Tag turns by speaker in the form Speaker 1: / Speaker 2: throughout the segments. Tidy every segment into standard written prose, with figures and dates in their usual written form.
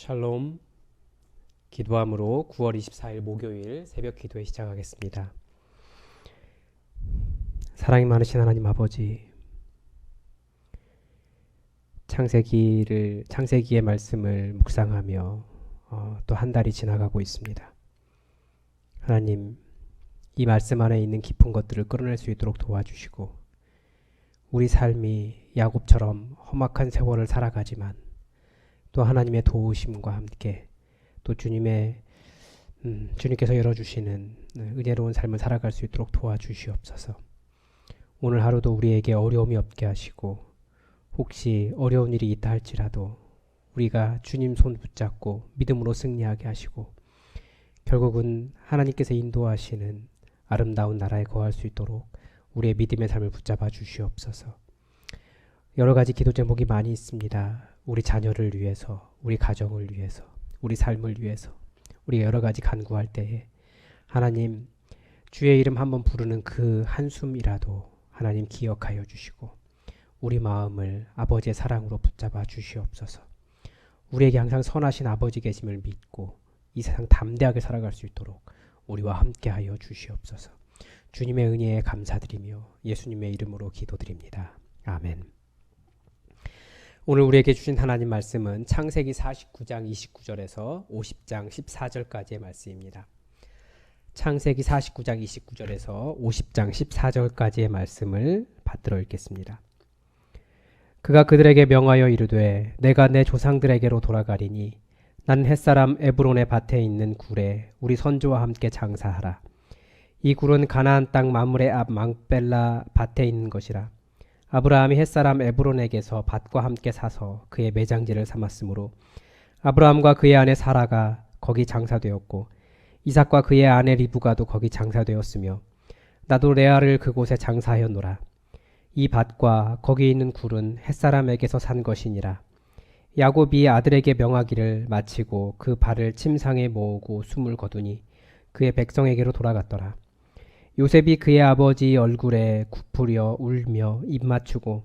Speaker 1: 샬롬. 기도함으로 9월 24일 목요일 새벽 기도회 시작하겠습니다. 사랑이 많으신 하나님 아버지, 창세기의 말씀을 묵상하며 또 한 달이 지나가고 있습니다. 하나님, 이 말씀 안에 있는 깊은 것들을 끌어낼 수 있도록 도와주시고, 우리 삶이 야곱처럼 험악한 세월을 살아가지만 또 하나님의 도우심과 함께 또 주님께서 열어주시는 은혜로운 삶을 살아갈 수 있도록 도와주시옵소서. 오늘 하루도 우리에게 어려움이 없게 하시고, 혹시 어려운 일이 있다 할지라도 우리가 주님 손 붙잡고 믿음으로 승리하게 하시고, 결국은 하나님께서 인도하시는 아름다운 나라에 거할 수 있도록 우리의 믿음의 삶을 붙잡아 주시옵소서. 여러 가지 기도 제목이 많이 있습니다. 우리 자녀를 위해서, 우리 가정을 위해서, 우리 삶을 위해서, 우리가 여러 가지 간구할 때에 하나님, 주의 이름 한번 부르는 그 한숨이라도 하나님 기억하여 주시고, 우리 마음을 아버지의 사랑으로 붙잡아 주시옵소서. 우리에게 항상 선하신 아버지 계심을 믿고 이 세상 담대하게 살아갈 수 있도록 우리와 함께하여 주시옵소서. 주님의 은혜에 감사드리며 예수님의 이름으로 기도드립니다. 아멘. 오늘 우리에게 주신 하나님 말씀은 창세기 49장 29절에서 50장 14절까지의 말씀입니다. 창세기 49장 29절에서 50장 14절까지의 말씀을 받들어 읽겠습니다. 그가 그들에게 명하여 이르되 내가 내 조상들에게로 돌아가리니 나는 햇사람 에브론의 밭에 있는 굴에 우리 선조와 함께 장사하라. 이 굴은 가나안 땅 마므레 앞 막벨라 밭에 있는 것이라. 아브라함이 햇사람 에브론에게서 밭과 함께 사서 그의 매장지를 삼았으므로 아브라함과 그의 아내 사라가 거기 장사되었고 이삭과 그의 아내 리브가도 거기 장사되었으며 나도 레아를 그곳에 장사하였노라. 이 밭과 거기 있는 굴은 햇사람에게서 산 것이니라. 야곱이 아들에게 명하기를 마치고 그 발을 침상에 모으고 숨을 거두니 그의 백성에게로 돌아갔더라. 요셉이 그의 아버지 얼굴에 굽으려 울며 입 맞추고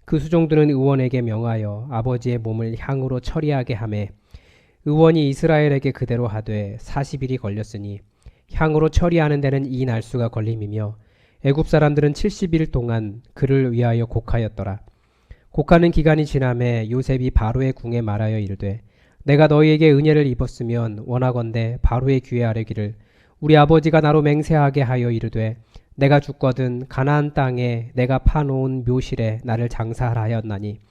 Speaker 1: 그 수종들은 의원에게 명하여 아버지의 몸을 향으로 처리하게 하매 의원이 이스라엘에게 그대로 하되 40일이 걸렸으니 향으로 처리하는 데는 이 날수가 걸림이며 애굽 사람들은 70일 동안 그를 위하여 곡하였더라. 곡하는 기간이 지남에 요셉이 바로의 궁에 말하여 이르되 내가 너희에게 은혜를 입었으면 원하건대 바로의 귀에 아뢰기를 우리 아버지가 나로 맹세하게 하여 이르되 내가 죽거든 가나안 땅에 내가 파놓은 묘실에 나를 장사하라 하였나니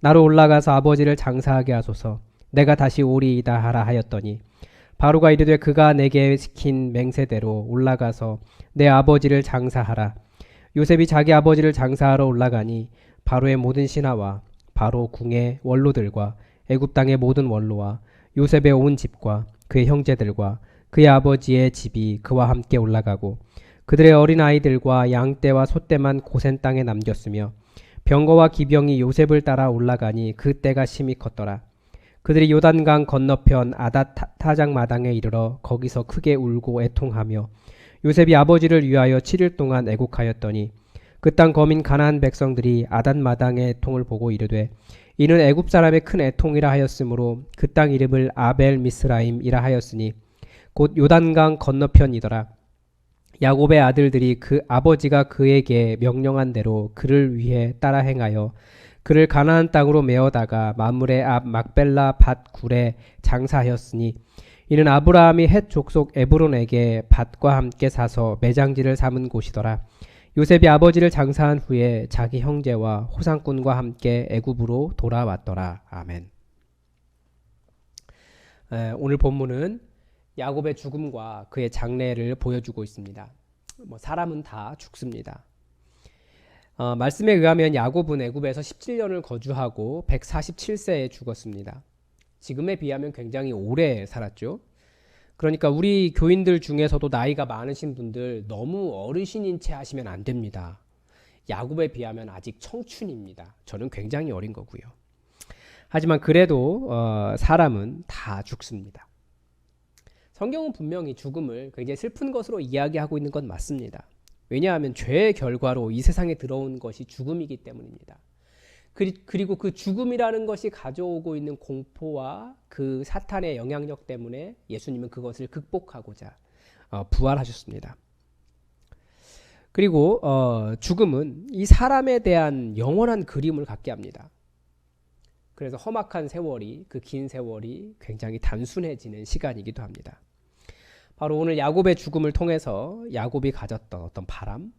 Speaker 1: 나로 올라가서 아버지를 장사하게 하소서. 내가 다시 오리이다 하라 하였더니 바로가 이르되 그가 내게 시킨 맹세대로 올라가서 내 아버지를 장사하라. 요셉이 자기 아버지를 장사하러 올라가니 바로의 모든 신하와 바로 궁의 원로들과 애굽 땅의 모든 원로와 요셉의 온 집과 그의 형제들과 그의 아버지의 집이 그와 함께 올라가고 그들의 어린 아이들과 양떼와 소떼만 고센 땅에 남겼으며 병거와 기병이 요셉을 따라 올라가니 그 때가 심히 컸더라. 그들이 요단강 건너편 아닷 타작 마당에 이르러 거기서 크게 울고 애통하며 요셉이 아버지를 위하여 7일 동안 애곡하였더니 그 땅 거민 가나안 백성들이 아닷 마당의 애통을 보고 이르되 이는 애굽 사람의 큰 애통이라 하였으므로 그 땅 이름을 아벨 미스라임이라 하였으니 곧 요단강 건너편이더라. 야곱의 아들들이 그 아버지가 그에게 명령한 대로 그를 위해 따라 행하여 그를 가나안 땅으로 메어다가 마므레 앞 막벨라 밭 굴에 장사하였으니 이는 아브라함이 헷 족속 에브론에게 밭과 함께 사서 매장지를 삼은 곳이더라. 요셉이 아버지를 장사한 후에 자기 형제와 호상꾼과 함께 애굽으로 돌아왔더라. 아멘. 오늘 본문은 야곱의 죽음과 그의 장례를 보여주고 있습니다. 사람은 다 죽습니다. 말씀에 의하면 야곱은 애굽에서 17년을 거주하고 147세에 죽었습니다. 지금에 비하면 굉장히 오래 살았죠. 그러니까 우리 교인들 중에서도 나이가 많으신 분들 너무 어르신인 채 하시면 안 됩니다. 야곱에 비하면 아직 청춘입니다. 저는 굉장히 어린 거고요. 하지만 그래도 사람은 다 죽습니다. 성경은 분명히 죽음을 굉장히 슬픈 것으로 이야기하고 있는 건 맞습니다. 왜냐하면 죄의 결과로 이 세상에 들어온 것이 죽음이기 때문입니다. 그리고 그 죽음이라는 것이 가져오고 있는 공포와 그 사탄의 영향력 때문에 예수님은 그것을 극복하고자 부활하셨습니다. 그리고 죽음은 이 사람에 대한 영원한 그림을 갖게 합니다. 그래서 험악한 세월이, 그 긴 세월이 굉장히 단순해지는 시간이기도 합니다. 바로 오늘 야곱의 죽음을 통해서 야곱이 가졌던 어떤 바람,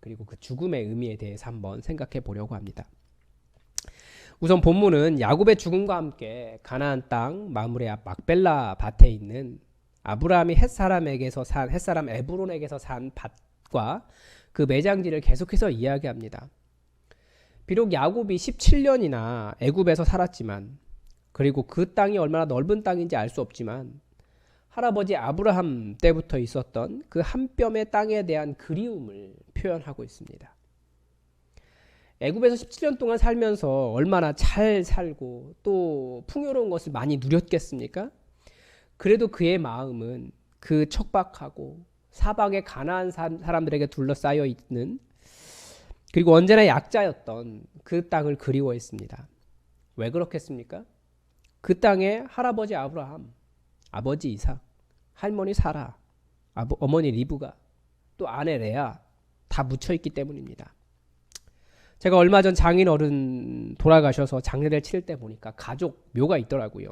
Speaker 1: 그리고 그 죽음의 의미에 대해서 한번 생각해 보려고 합니다. 우선 본문은 야곱의 죽음과 함께 가나안 땅 마므레 앞 막벨라 밭에 있는 아브라함이 햇사람 에브론에게서 산 밭과 그 매장지를 계속해서 이야기합니다. 비록 야곱이 17년이나 애굽에서 살았지만, 그리고 그 땅이 얼마나 넓은 땅인지 알 수 없지만 할아버지 아브라함 때부터 있었던 그 한 뼘의 땅에 대한 그리움을 표현하고 있습니다. 애굽에서 17년 동안 살면서 얼마나 잘 살고 또 풍요로운 것을 많이 누렸겠습니까? 그래도 그의 마음은 그 척박하고 사방에 가나안 사람들에게 둘러싸여 있는, 그리고 언제나 약자였던 그 땅을 그리워했습니다. 왜 그렇겠습니까? 그 땅에 할아버지 아브라함, 아버지 이삭, 할머니 사라, 어머니 리브가, 또 아내 레아 다 묻혀있기 때문입니다. 제가 얼마 전 장인 어른 돌아가셔서 장례를 치를 때 보니까 가족 묘가 있더라고요.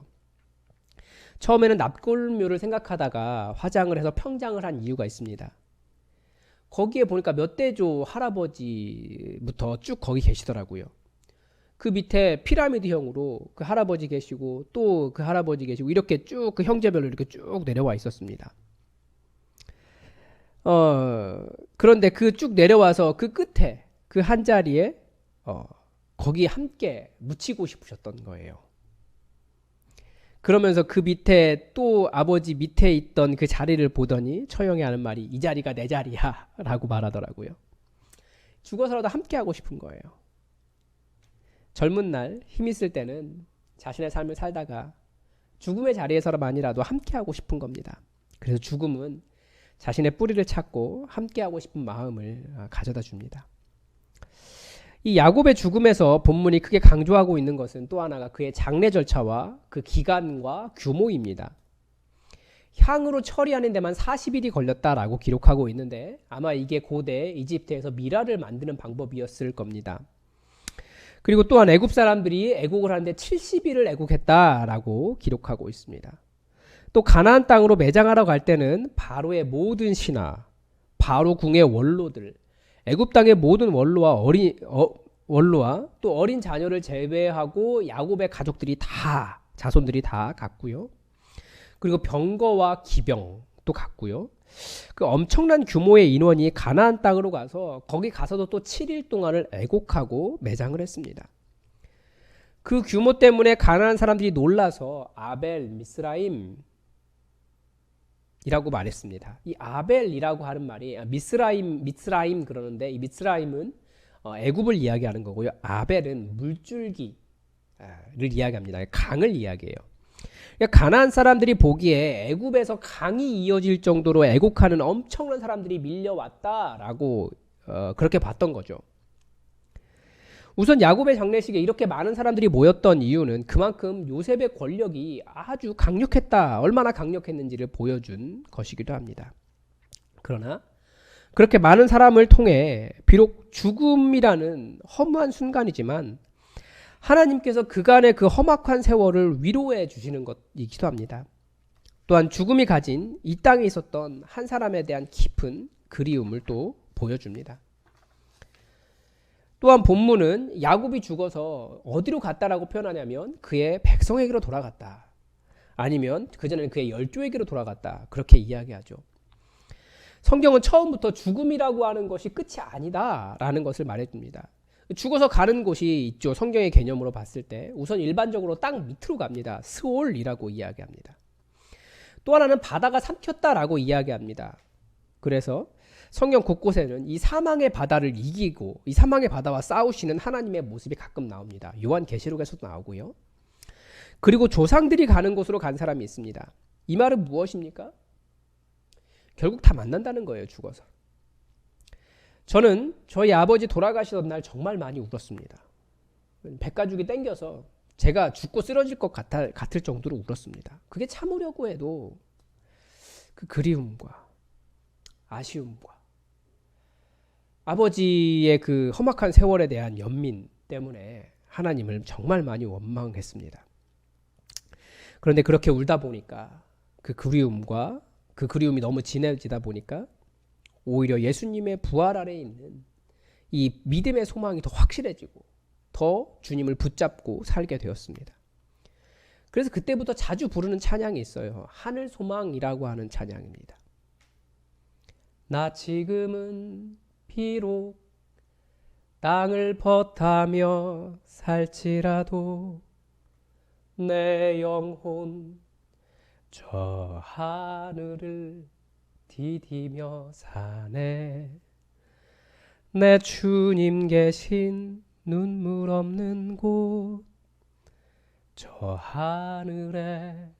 Speaker 1: 처음에는 납골묘를 생각하다가 화장을 해서 평장을 한 이유가 있습니다. 거기에 보니까 몇 대조 할아버지부터 쭉 거기 계시더라고요. 그 밑에 피라미드형으로 그 할아버지 계시고 또 그 할아버지 계시고 이렇게 쭉 그 형제별로 이렇게 쭉 내려와 있었습니다. 그런데 그 쭉 내려와서 그 끝에 그 한 자리에 거기 함께 묻히고 싶으셨던 거예요. 그러면서 그 밑에 또 아버지 밑에 있던 그 자리를 보더니 처형이 하는 말이 이 자리가 내 자리야 라고 말하더라고요. 죽어서라도 함께 하고 싶은 거예요. 젊은 날 힘 있을 때는 자신의 삶을 살다가 죽음의 자리에서만이라도 함께 하고 싶은 겁니다. 그래서 죽음은 자신의 뿌리를 찾고 함께 하고 싶은 마음을 가져다 줍니다. 이 야곱의 죽음에서 본문이 크게 강조하고 있는 것은 또 하나가 그의 장례 절차와 그 기간과 규모입니다. 향으로 처리하는 데만 40일이 걸렸다라고 기록하고 있는데 아마 이게 고대 이집트에서 미라를 만드는 방법이었을 겁니다. 그리고 또한 애굽 사람들이 애국을 하는데 70일을 애국했다라고 기록하고 있습니다. 또 가나안 땅으로 매장하러 갈 때는 바로의 모든 신하, 바로 궁의 원로들, 애굽 땅의 모든 원로와 또 어린 자녀를 제외하고 야곱의 가족들이 다, 자손들이 다 갔고요. 그리고 병거와 기병도 갔고요. 그 엄청난 규모의 인원이 가나안 땅으로 가서 거기 가서도 또 7일 동안을 애곡하고 매장을 했습니다. 그 규모 때문에 가나안 사람들이 놀라서 아벨 미스라임이라고 말했습니다. 이 아벨이라고 하는 말이 미스라임 그러는데 이 미스라임은 애굽을 이야기하는 거고요. 아벨은 물줄기를 이야기합니다. 강을 이야기해요. 그러니까 가나안 사람들이 보기에 애굽에서 강이 이어질 정도로 애곡하는 엄청난 사람들이 밀려왔다라고 그렇게 봤던 거죠. 우선 야곱의 장례식에 이렇게 많은 사람들이 모였던 이유는 그만큼 요셉의 권력이 아주 강력했다, 얼마나 강력했는지를 보여준 것이기도 합니다. 그러나 그렇게 많은 사람을 통해 비록 죽음이라는 허무한 순간이지만 하나님께서 그간의 그 험악한 세월을 위로해 주시는 것이기도 합니다. 또한 죽음이 가진 이 땅에 있었던 한 사람에 대한 깊은 그리움을 또 보여줍니다. 또한 본문은 야곱이 죽어서 어디로 갔다라고 표현하냐면 그의 백성에게로 돌아갔다, 아니면 그전에는 그의 열조에게로 돌아갔다, 그렇게 이야기하죠. 성경은 처음부터 죽음이라고 하는 것이 끝이 아니다라는 것을 말해줍니다. 죽어서 가는 곳이 있죠. 성경의 개념으로 봤을 때 우선 일반적으로 땅 밑으로 갑니다. 스올이라고 이야기합니다. 또 하나는 바다가 삼켰다라고 이야기합니다. 그래서 성경 곳곳에는 이 사망의 바다를 이기고 이 사망의 바다와 싸우시는 하나님의 모습이 가끔 나옵니다. 요한계시록에서도 나오고요. 그리고 조상들이 가는 곳으로 간 사람이 있습니다. 이 말은 무엇입니까? 결국 다 만난다는 거예요. 죽어서. 저는 저희 아버지 돌아가시던 날 정말 많이 울었습니다. 백가죽이 땡겨서 제가 죽고 쓰러질 것 같을 정도로 울었습니다. 그게 참으려고 해도 그 그리움과 아쉬움과 아버지의 그 험악한 세월에 대한 연민 때문에 하나님을 정말 많이 원망했습니다. 그런데 그렇게 울다 보니까 그 그리움과 그 그리움이 너무 진해지다 보니까 오히려 예수님의 부활 아래에 있는 이 믿음의 소망이 더 확실해지고 더 주님을 붙잡고 살게 되었습니다. 그래서 그때부터 자주 부르는 찬양이 있어요. 하늘 소망이라고 하는 찬양입니다. 나 지금은 비록 땅을 벗하며 살지라도 내 영혼 저 하늘을 디디며 사네. 내 주님 계신 눈물 없는 곳 저 하늘에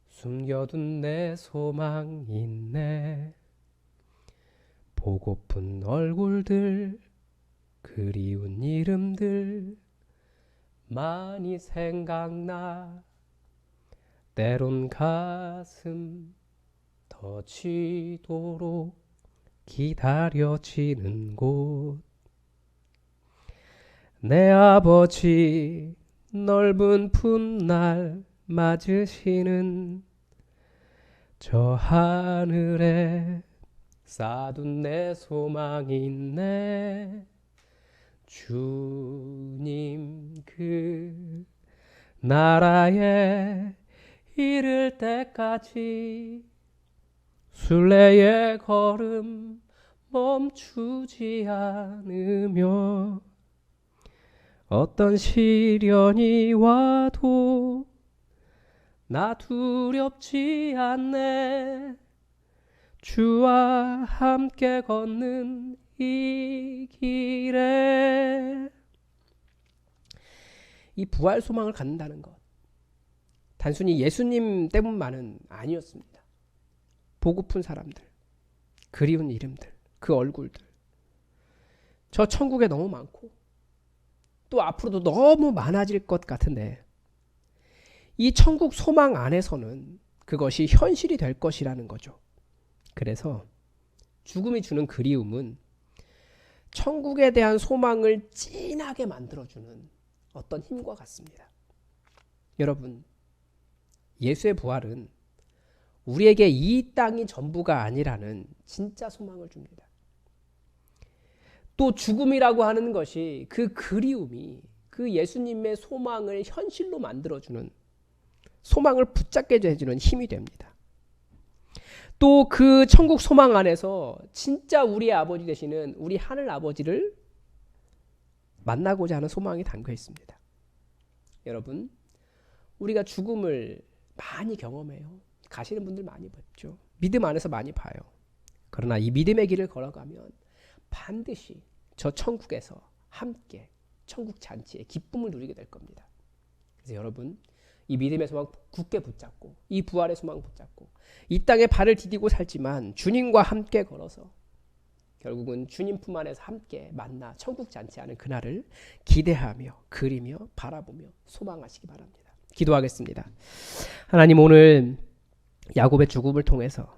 Speaker 1: 숨겨둔 내 소망 있네. 보고픈 얼굴들 그리운 이름들 많이 생각나. 때론 가슴 터지도록 기다려지는 곳. 내 아버지 넓은 풋날 맞으시는 저 하늘에 쌓아둔 내 소망이 있네. 주님 그 나라에 이를 때까지 순례의 걸음 멈추지 않으며 어떤 시련이 와도 나 두렵지 않네. 주와 함께 걷는 이 길에. 이 부활 소망을 갖는다는 것 단순히 예수님 때문만은 아니었습니다. 보고픈 사람들, 그리운 이름들, 그 얼굴들 저 천국에 너무 많고 또 앞으로도 너무 많아질 것 같은데 이 천국 소망 안에서는 그것이 현실이 될 것이라는 거죠. 그래서 죽음이 주는 그리움은 천국에 대한 소망을 진하게 만들어주는 어떤 힘과 같습니다. 여러분, 예수의 부활은 우리에게 이 땅이 전부가 아니라는 진짜 소망을 줍니다. 또 죽음이라고 하는 것이 그 그리움이 그 예수님의 소망을 현실로 만들어주는 소망을 붙잡게 해주는 힘이 됩니다. 또 그 천국 소망 안에서 진짜 우리의 아버지 되시는 우리 하늘 아버지를 만나고자 하는 소망이 담겨 있습니다. 여러분, 우리가 죽음을 많이 경험해요. 가시는 분들 많이 봤죠. 믿음 안에서 많이 봐요. 그러나 이 믿음의 길을 걸어가면 반드시 저 천국에서 함께 천국 잔치의 기쁨을 누리게 될 겁니다. 그래서 여러분, 이 믿음의 소망 굳게 붙잡고 이 부활의 소망 붙잡고 이 땅에 발을 디디고 살지만 주님과 함께 걸어서 결국은 주님 품 안에서 함께 만나 천국 잔치하는 그날을 기대하며 그리며 바라보며 소망하시기 바랍니다. 기도하겠습니다. 하나님, 오늘 야곱의 죽음을 통해서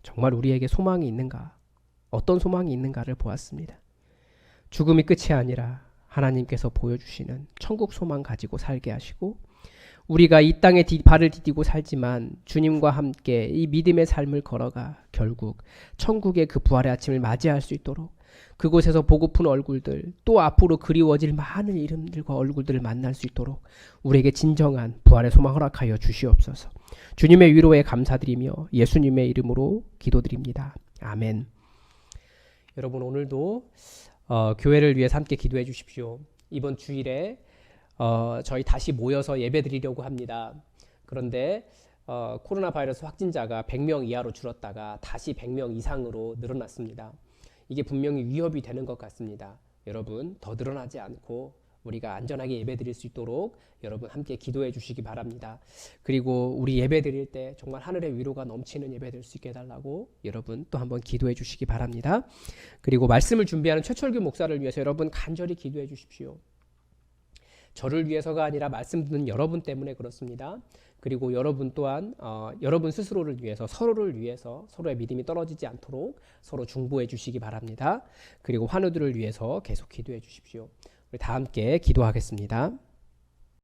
Speaker 1: 정말 우리에게 소망이 있는가, 어떤 소망이 있는가를 보았습니다. 죽음이 끝이 아니라 하나님께서 보여주시는 천국 소망 가지고 살게 하시고 우리가 이 땅에 발을 디디고 살지만 주님과 함께 이 믿음의 삶을 걸어가 결국 천국의 그 부활의 아침을 맞이할 수 있도록 그곳에서 보고픈 얼굴들 또 앞으로 그리워질 많은 이름들과 얼굴들을 만날 수 있도록 우리에게 진정한 부활의 소망 허락하여 주시옵소서. 주님의 위로에 감사드리며 예수님의 이름으로 기도드립니다. 아멘. 여러분, 오늘도 교회를 위해서 함께 기도해 주십시오. 이번 주일에 저희 다시 모여서 예배 드리려고 합니다. 그런데 코로나 바이러스 확진자가 100명 이하로 줄었다가 다시 100명 이상으로 늘어났습니다. 이게 분명히 위협이 되는 것 같습니다. 여러분, 더 늘어나지 않고 우리가 안전하게 예배 드릴 수 있도록 여러분 함께 기도해 주시기 바랍니다. 그리고 우리 예배 드릴 때 정말 하늘의 위로가 넘치는 예배 될 수 있게 해달라고 여러분 또 한번 기도해 주시기 바랍니다. 그리고 말씀을 준비하는 최철규 목사를 위해서 여러분 간절히 기도해 주십시오. 저를 위해서가 아니라 말씀 듣는 여러분 때문에 그렇습니다. 그리고 여러분 또한 여러분 스스로를 위해서, 서로를 위해서 서로의 믿음이 떨어지지 않도록 서로 중보해 주시기 바랍니다. 그리고 환우들을 위해서 계속 기도해 주십시오. 우리 다 함께 기도하겠습니다.